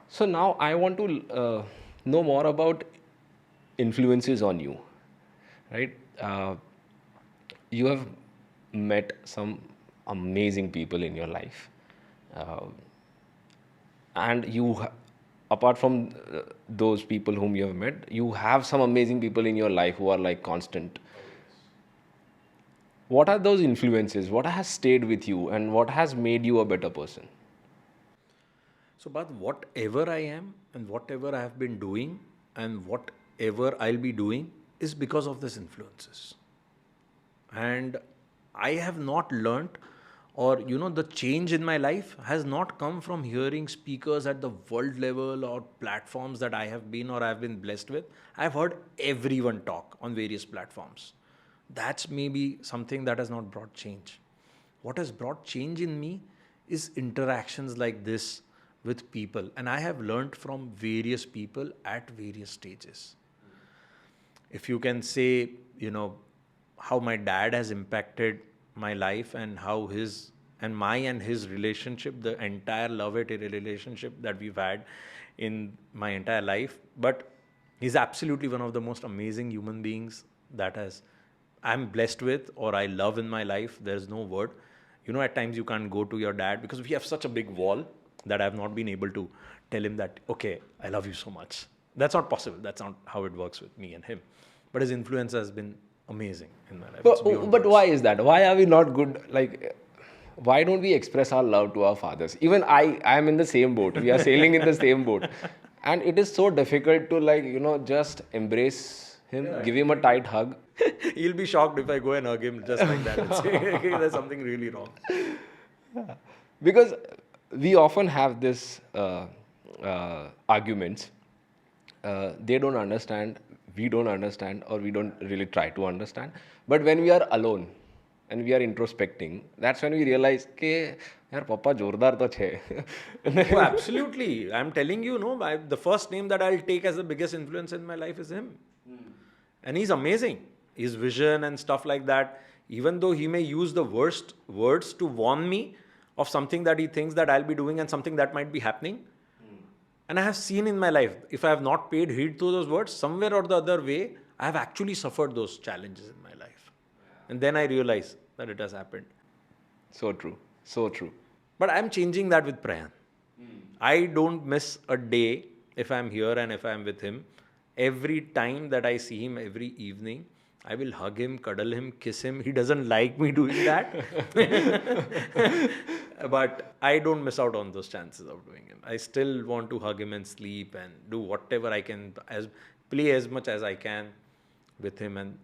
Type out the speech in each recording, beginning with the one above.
So now I want to know more about influences on you, right? You have met some amazing people in your life, uh, and apart from those people whom you have met, you have some amazing people in your life who are like constant. What are those influences? What has stayed with you, and what has made you a better person? So, but whatever I am and whatever I have been doing and whatever I'll be doing is because of these influences. And I have not learnt, or the change in my life has not come from hearing speakers at the world level or platforms that I have been or I've been blessed with. I've heard everyone talk on various platforms. That's maybe something that has not brought change. What has brought change in me is interactions like this with people, and I have learnt from various people at various stages. If you can say, how my dad has impacted my life, and how his and my and his relationship, the entire love-hate relationship that we've had in my entire life. But he's absolutely one of the most amazing human beings that has I'm blessed with or I love in my life. There's no word. At times you can't go to your dad because we have such a big wall that I've not been able to tell him that, okay, I love you so much. That's not possible. That's not how it works with me and him. But his influence has been amazing in my life. It's beyond But why words. is that? Why are we not good? Like, why don't we express our love to our fathers? Even I am in the same boat. We are sailing in the same boat, and it is so difficult to just embrace him, give him a tight hug. He'll be shocked if I go and hug him just like that and say, "Okay, there's something really wrong." Because we often have this arguments. They don't understand, we don't understand, or we don't really try to understand. But when we are alone and we are introspecting, that's when we realize कि यार पापा जोरदार तो छे. Oh, absolutely. I'm telling you, no, the first name that I'll take as the biggest influence in my life is him. And he's amazing. His vision and stuff like that, even though he may use the worst words to warn me of something that he thinks that I'll be doing and something that might be happening. And I have seen in my life, if I have not paid heed to those words, somewhere or the other way, I have actually suffered those challenges in my life. And then I realize that it has happened. So true, so true. But I'm changing that with Prayan. I don't miss a day if I'm here and if I'm with him. Every time that I see him every evening, I will hug him, cuddle him, kiss him. He doesn't like me doing that. But I don't miss out on those chances of doing it. I still want to hug him and sleep and do whatever I can, play as much as I can with him, and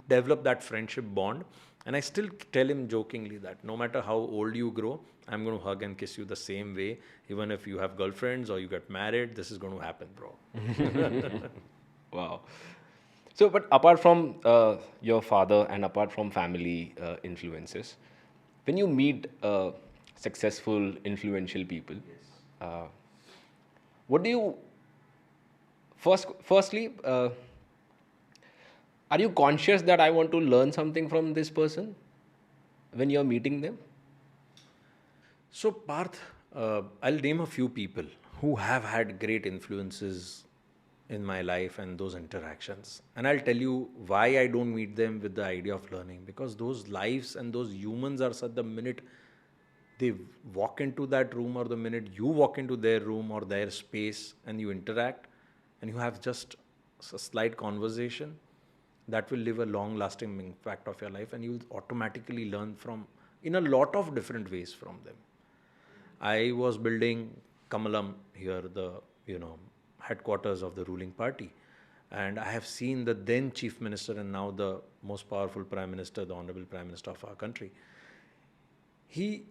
develop that friendship bond. And I still tell him jokingly that no matter how old you grow, I'm going to hug and kiss you the same way. Even if you have girlfriends or you get married, this is going to happen, bro. Wow. So, but apart from your father and apart from family influences, when you meet successful, influential people, uh, what do you firstly, are you conscious that I want to learn something from this person when you're meeting them? So, Parth, I'll name a few people who have had great influences in my life and those interactions. And I'll tell you why I don't meet them with the idea of learning. Because those lives and those humans are such, the minute they walk into that room or the minute you walk into their room or their space and you interact and you have just a slight conversation, that will leave a long lasting impact of your life, and you'll automatically learn from in a lot of different ways from them. I was building Kamalam here, the headquarters of the ruling party, and I have seen the then chief minister and now the most powerful prime minister, the honorable prime minister of our country. He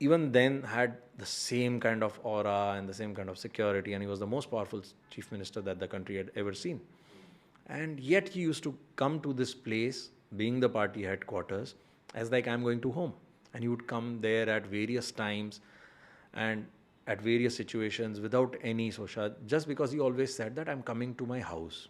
even then had the same kind of aura and the same kind of security, and he was the most powerful chief minister that the country had ever seen. And yet he used to come to this place, being the party headquarters, as like I'm going to home. And he would come there at various times and at various situations without any social, just because he always said that I'm coming to my house.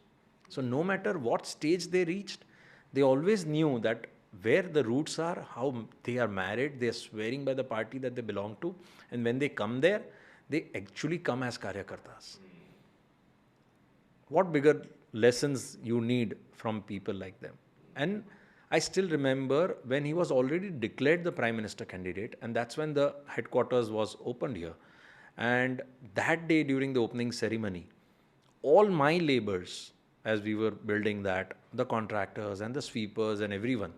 So no matter what stage they reached, they always knew that where the roots are, how they are married, they are swearing by the party that they belong to. And when they come there, they actually come as karyakartas. What bigger lessons you need from people like them? And I still remember when he was already declared the prime minister candidate, and that's when the headquarters was opened here. And that day during the opening ceremony, all my laborers, as we were building that, the contractors and the sweepers and everyone,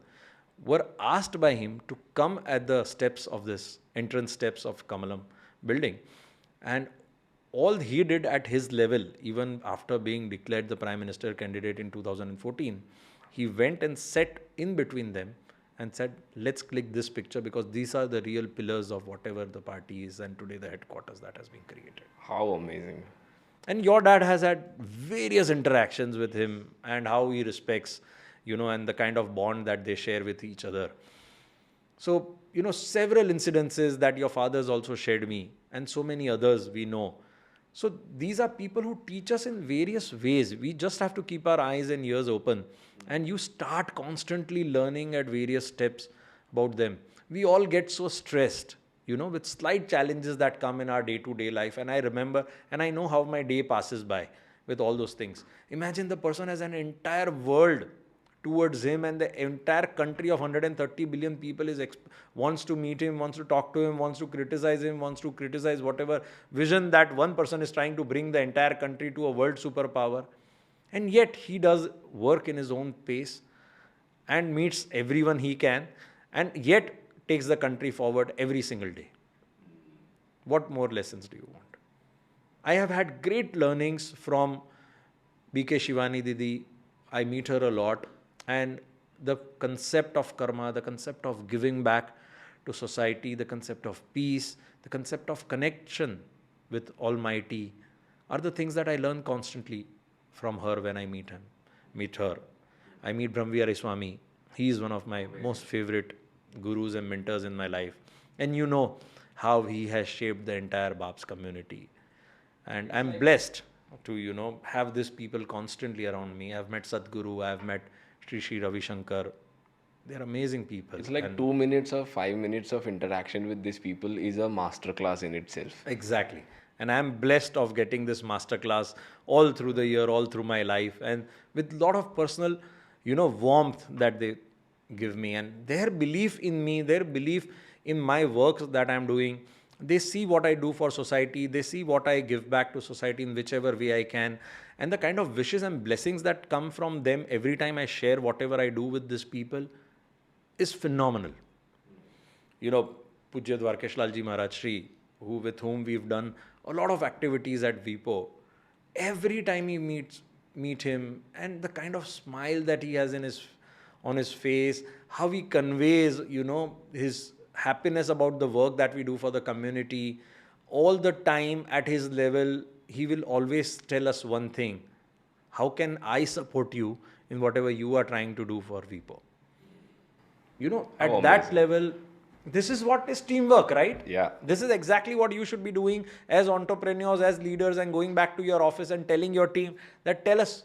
were asked by him to come at the steps of this entrance steps of Kamalam building. And all he did at his level, even after being declared the prime minister candidate in 2014, he went and sat in between them and said, let's click this picture because these are the real pillars of whatever the party is and today the headquarters that has been created. How amazing. And your dad has had various interactions with him and how he respects, and the kind of bond that they share with each other. So, several incidences that your fathers also shared me and so many others we know. So these are people who teach us in various ways. We just have to keep our eyes and ears open. And you start constantly learning at various steps about them. We all get so stressed, with slight challenges that come in our day-to-day life. And I remember, and I know how my day passes by with all those things. Imagine the person has an entire world towards him and the entire country of 130 billion people wants to meet him, wants to talk to him, wants to criticize whatever vision that one person is trying to bring the entire country to a world superpower. And yet he does work in his own pace and meets everyone he can and yet takes the country forward every single day. What more lessons do you want? I have had great learnings from BK Shivani Didi. I meet her a lot. And the concept of karma, the concept of giving back to society, the concept of peace, the concept of connection with Almighty are the things that I learn constantly from her when I meet her. I meet Brahmvihari Swami. He is one of my most favorite gurus and mentors in my life. And you know how he has shaped the entire Baps community. And I'm blessed to, have these people constantly around me. I've met Sadhguru, I've met Sri Ravi Shankar. They're amazing people. It's like 2 minutes or 5 minutes of interaction with these people is a masterclass in itself. Exactly. And I'm blessed of getting this masterclass all through the year, all through my life, and with a lot of personal, warmth that they give me. And their belief in me, their belief in my works that I'm doing, they see what I do for society, they see what I give back to society in whichever way I can. And the kind of wishes and blessings that come from them every time I share whatever I do with these people is phenomenal. Pujya Dwarkesh Lalji Maharaj Shri, with whom we've done a lot of activities at VIPO, every time we meet him and the kind of smile that he has on his face, how he conveys, his happiness about the work that we do for the community, all the time at his level, he will always tell us one thing: how can I support you in whatever you are trying to do for VIPO? At that level, this is what is teamwork, right? Yeah. This is exactly what you should be doing as entrepreneurs, as leaders, and going back to your office and telling your team that tell us,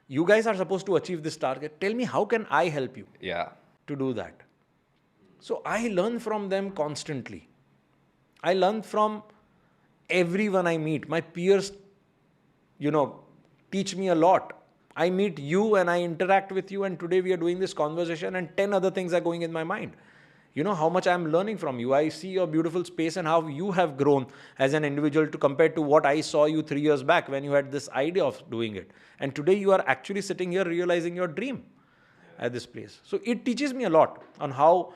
you guys are supposed to achieve this target. Tell me, how can I help you to do that? So I learn from them constantly. I learn from everyone I meet. My peers, teach me a lot. I meet you and I interact with you, and today we are doing this conversation and 10 other things are going in my mind. How much I'm learning from you. I see your beautiful space and how you have grown as an individual compared to what I saw you 3 years back when you had this idea of doing it. And today you are actually sitting here realizing your dream at this place. So it teaches me a lot on how,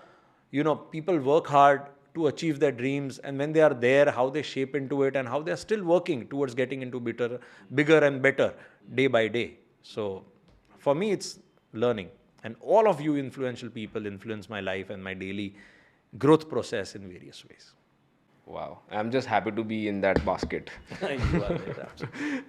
people work hard to achieve their dreams, and when they are there, how they shape into it and how they are still working towards getting into bigger and better day by day. So for me, it's learning. And all of you influential people influence my life and my daily growth process in various ways. Wow. I'm just happy to be in that basket. You are there, absolutely.